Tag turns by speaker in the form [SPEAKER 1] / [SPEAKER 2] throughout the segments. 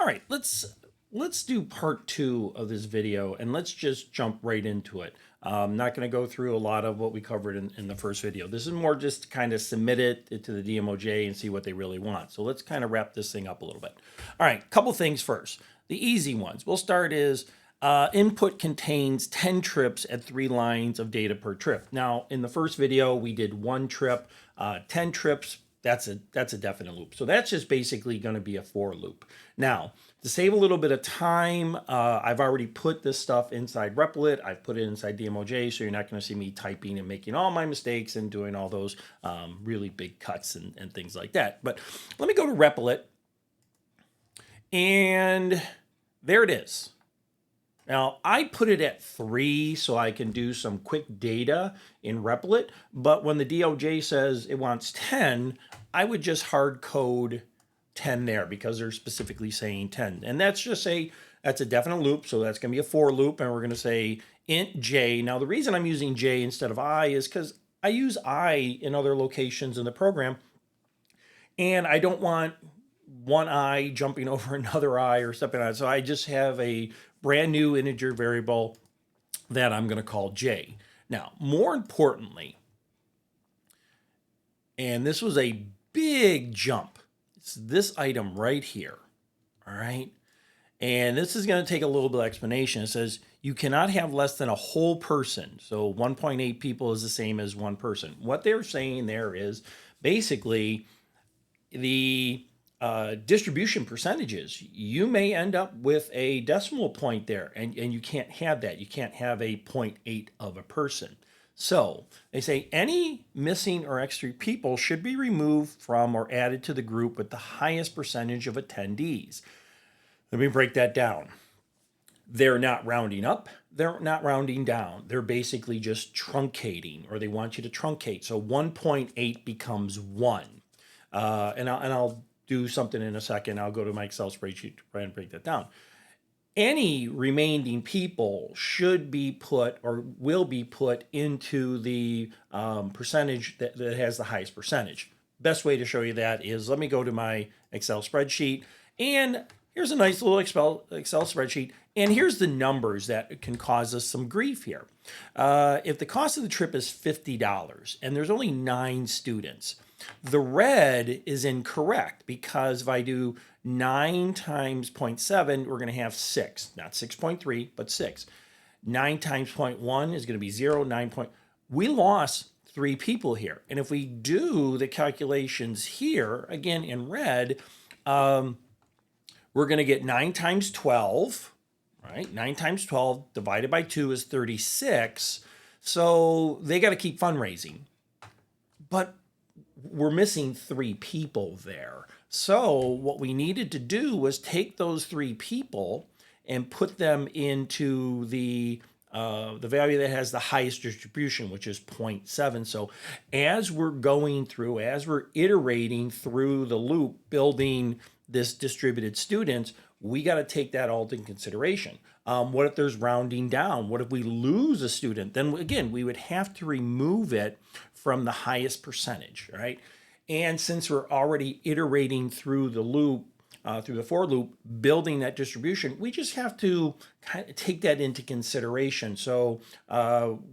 [SPEAKER 1] All right, let's do part two of this video and let's just jump right into it. I'm not going to go through a lot of what we covered in the first video. This is more just to kind of submit it to the DMOJ and see what they really want. So let's kind of wrap this thing up a little bit. All right, couple things first. The easy ones. We'll start is input contains 10 trips at 3 lines of data per trip. Now, in the first video, we did 1 trip, 10 trips. That's a definite loop. So that's just basically going to be a for loop. Now, to save a little bit of time, I've already put this stuff inside Replit. I've put it inside DMOJ, so you're not going to see me typing and making all my mistakes and doing all those really big cuts and things like that. But let me go to Replit, and there it is. Now, I put it at 3 so I can do some quick data in Replit, but when the DOJ says it wants 10, I would just hard code 10 there because they're specifically saying 10. And that's a definite loop, so that's going to be a for loop, and we're going to say int j. Now, the reason I'm using j instead of I is because I use I in other locations in the program, and I don't want one I jumping over another I or something like that. So I just have a brand new integer variable that I'm going to call j. Now, more importantly, and this was a big jump, it's this item right here, all right? And this is going to take a little bit of explanation. It says you cannot have less than a whole person. So 1.8 people is the same as one person. What they're saying there is basically the distribution percentages. You may end up with a decimal point there, and you can't have that. You can't have a 0.8 of a person. So they say any missing or extra people should be removed from or added to the group with the highest percentage of attendees. Let me break that down. They're not rounding up, they're not rounding down. They're basically just truncating, or they want you to truncate. So 1.8 becomes 1. And I'll do something in a second. I'll go to my Excel spreadsheet to try and break that down. Any remaining people should be put or will be put into the percentage that has the highest percentage. Best way to show you that is, let me go to my Excel spreadsheet, and here's a nice little Excel spreadsheet, and here's the numbers that can cause us some grief here. If the cost of the trip is $50 and there's only 9 students, the red is incorrect because if I do 9 times 0.7, we're going to have 6, not 6.3, but 6. 9 times 0.1 is going to be 0. We lost 3 people here. And if we do the calculations here, again in red, we're going to get 9 times 12, right? 9 times 12 divided by 2 is 36. So they got to keep fundraising. But we're missing 3 people there. So what we needed to do was take those 3 people and put them into the value that has the highest distribution, which is 0.7. So as we're going through, as we're iterating through the loop, building this distributed students, we got to take that all into consideration. What if there's rounding down? What if we lose a student? Then again, we would have to remove it from the highest percentage, right? And since we're already iterating through the loop, through the for loop, building that distribution, we just have to kind of take that into consideration. So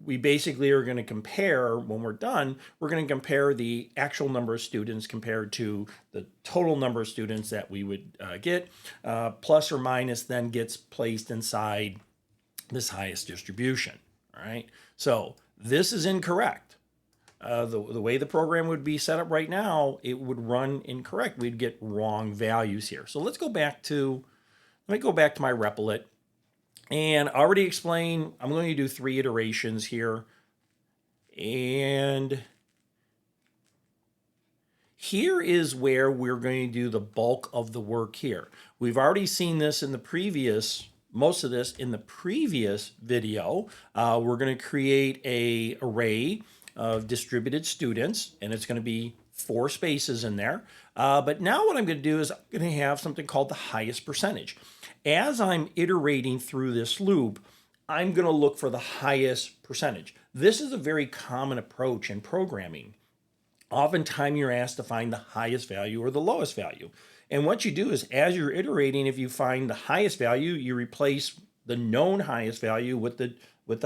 [SPEAKER 1] we basically are going to compare, when we're done, we're going to compare the actual number of students compared to the total number of students that we would get, plus or minus then gets placed inside this highest distribution, all right? So this is incorrect. The way the program would be set up right now, it would run incorrect. We'd get wrong values here. So let me go back to my Replit, and I already explained I'm going to do 3 iterations here. And here is where we're going to do the bulk of the work here. We've already seen this in the previous, most of this in the previous video. We're going to create an array of distributed students, and it's going to be 4 spaces in there. But now what I'm going to do is I'm going to have something called the highest percentage. As I'm iterating through this loop, I'm going to look for the highest percentage. This is a very common approach in programming. oftentimes you're asked to find the highest value or the lowest value. And what you do is, as you're iterating, if you find the highest value, you replace the known highest value with the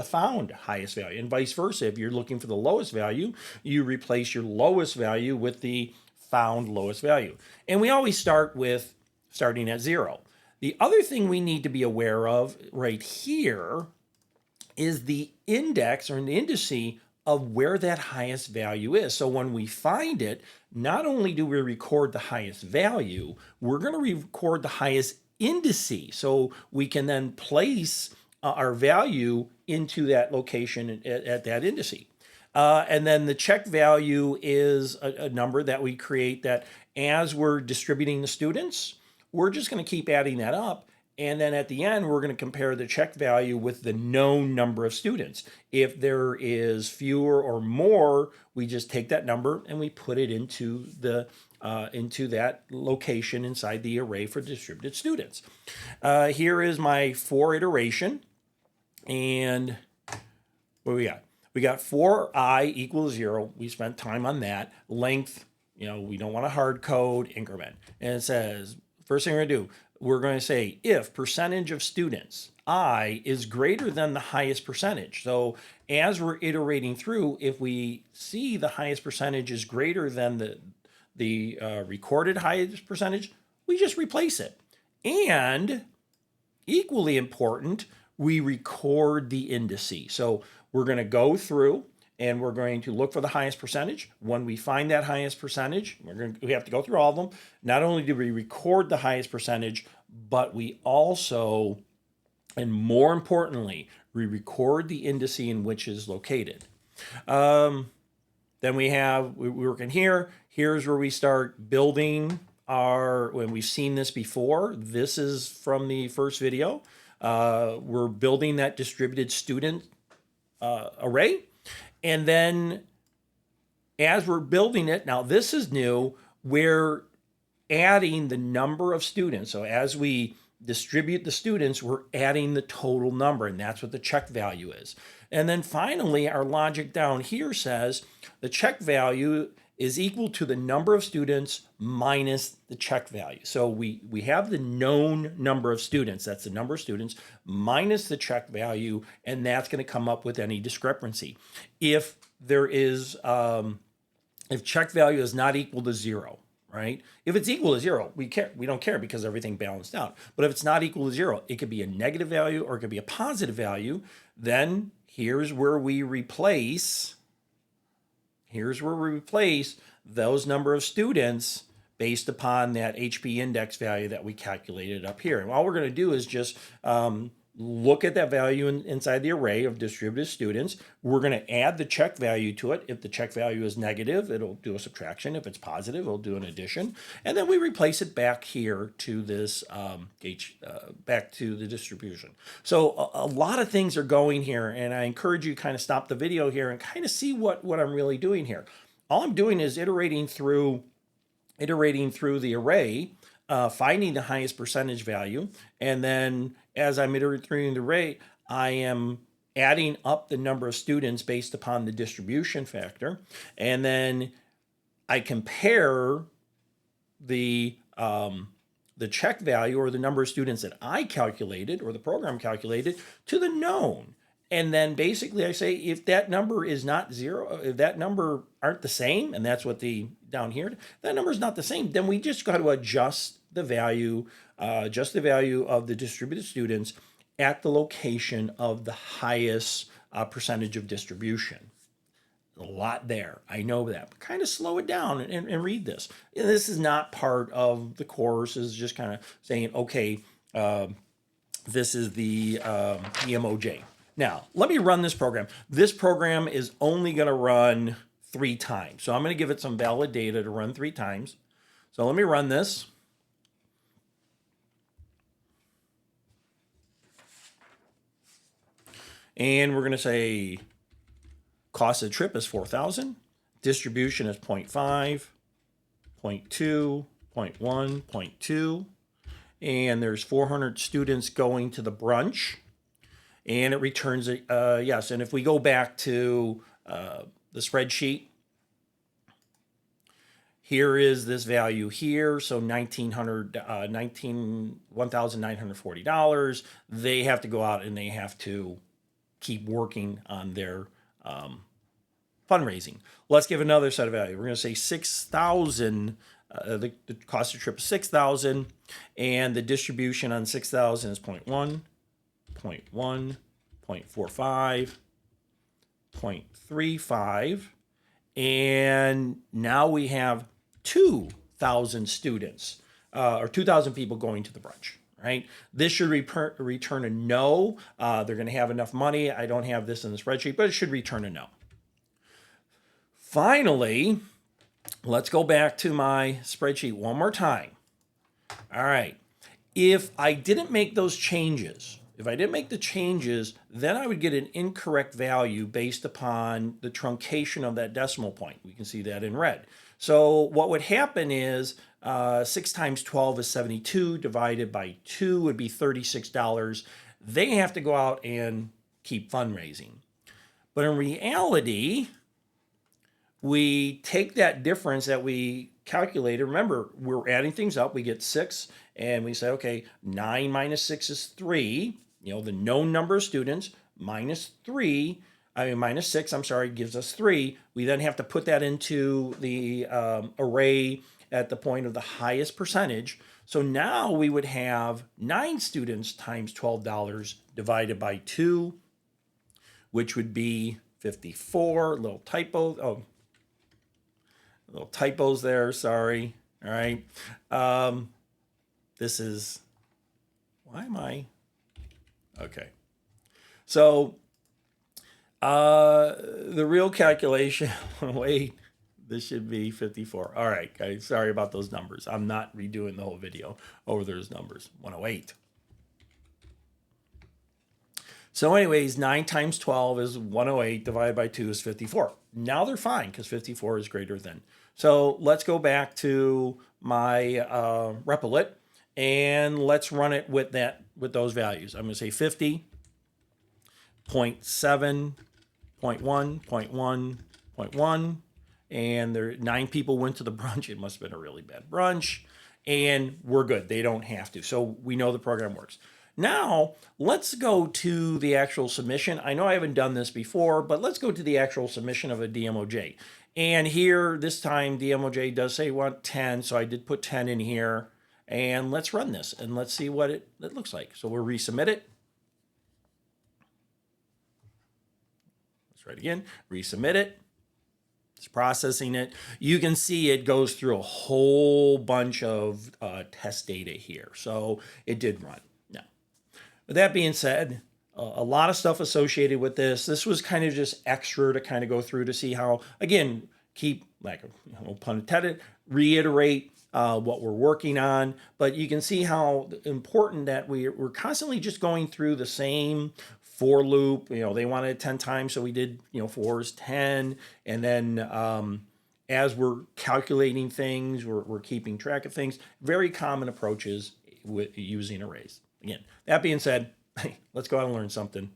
[SPEAKER 1] found highest value, and vice versa. If you're looking for the lowest value, you replace your lowest value with the found lowest value. And we always start with starting at 0. The other thing we need to be aware of right here is the index or an indice of where that highest value is. So when we find it, not only do we record the highest value, we're going to record the highest indice. So we can then place our value into that location at that indice. And then the check value is a number that we create that as we're distributing the students, we're just going to keep adding that up. And then at the end, we're going to compare the check value with the known number of students. If there is fewer or more, we just take that number and we put it into that location inside the array for distributed students. Here is my for iteration. And what do we got? We got for I equals 0. We spent time on that. Length, we don't want to hard code increment. And it says, first thing we're going to do, we're going to say if percentage of students, I, is greater than the highest percentage. So as we're iterating through, if we see the highest percentage is greater than the recorded highest percentage, we just replace it. And equally important, we record the indice. So we're going to go through and we're going to look for the highest percentage. When we find that highest percentage, we have to go through all of them. Not only do we record the highest percentage, but we also, and more importantly, we record the indice in which is located. Then we're working here. Here's where we start building when we've seen this before. This is from the first video. We're building that distributed student array. And then as we're building it, now this is new, we're adding the number of students. So as we distribute the students, we're adding the total number, and that's what the check value is. And then finally, our logic down here says the check value is equal to the number of students minus the check value. So we have the known number of students, that's the number of students, minus the check value, and that's going to come up with any discrepancy. If there is, if check value is not equal to 0, right? If it's equal to 0, we don't care because everything balanced out. But if it's not equal to 0, it could be a negative value or it could be a positive value. Then here's where we replace those number of students based upon that HP index value that we calculated up here. And all we're going to do is just look at that value inside the array of distributed students. We're going to add the check value to it. If the check value is negative, it'll do a subtraction. If it's positive, it'll do an addition. And then we replace it back here to this back to the distribution. So a lot of things are going here, and I encourage you to kind of stop the video here and kind of see what I'm really doing here. All I'm doing is iterating through the array, finding the highest percentage value, and then as I'm iterating the array, I am adding up the number of students based upon the distribution factor, and then I compare the check value or the number of students that I calculated or the program calculated to the known. And then basically I say if that number is not 0, if that number aren't the same, and that's what down here, that number is not the same, then we just got to adjust the value of the distributed students at the location of the highest percentage of distribution. A lot there, I know that, but kind of slow it down and read this. This is not part of the course. It's just kind of saying, okay, this is the EMOJ. Now, let me run this program. This program is only going to run 3 times. So I'm going to give it some valid data to run 3 times. So let me run this. And we're going to say cost of the trip is 4,000. Distribution is 0.5, 0.2, 0.1, 0.2. And there's 400 students going to the brunch. And it returns yes. And if we go back to the spreadsheet, here is this value here. So $1,940. They have to go out and they have to keep working on their fundraising. Let's give another set of value. We're going to say 6,000. The cost of trip is 6,000, and the distribution on 6,000 is 0.1, 0.1, 0.45, 0.35, and now we have 2,000 students or 2,000 people going to the brunch. Right? This should return a no. They're going to have enough money. I don't have this in the spreadsheet, but it should return a no. Finally, let's go back to my spreadsheet one more time. All right. If I didn't make those changes, then I would get an incorrect value based upon the truncation of that decimal point. We can see that in red. So what would happen is 6 times 12 is 72, divided by 2 would be $36. They have to go out and keep fundraising. But in reality, we take that difference that we calculated. Remember, we're adding things up. We get 6, and we say, okay, 9 minus 6 is 3. The known number of students minus 6, gives us 3. We then have to put that into the array at the point of the highest percentage. So now we would have 9 students times $12 divided by 2, which would be 54. Little typos there, sorry. All right. This is, why am I? Okay. So the real calculation, wait, this should be 54. All right, guys, sorry about those numbers. I'm not redoing the whole video over those numbers. 108. So anyways, 9 times 12 is 108, divided by 2 is 54. Now they're fine because 54 is greater than. So let's go back to my Replit and let's run it with those values. I'm going to say 50, 0.7, 0.1, 0.1, 0.1, and there 9 people went to the brunch. It must have been a really bad brunch, and we're good. They don't have to. So we know the program works. Now, let's go to the actual submission. I know I haven't done this before, but let's go to the actual submission of a DMOJ. And here, this time, DMOJ does say we want 10, so I did put 10 in here. And let's run this, and let's see what it looks like. So we'll resubmit it. Let's try it again. Resubmit it. It's processing it. You can see it goes through a whole bunch of test data here. So it did run. With that being said, a lot of stuff associated with this. This was kind of just extra to kind of go through to see how, again, keep, like, no pun intended, reiterate what we're working on. But you can see how important that we're constantly just going through the same for loop. They wanted it 10 times, so we did, 4 is 10. And then as we're calculating things, we're keeping track of things. Very common approaches with using arrays. Again, that being said, let's go out and learn something.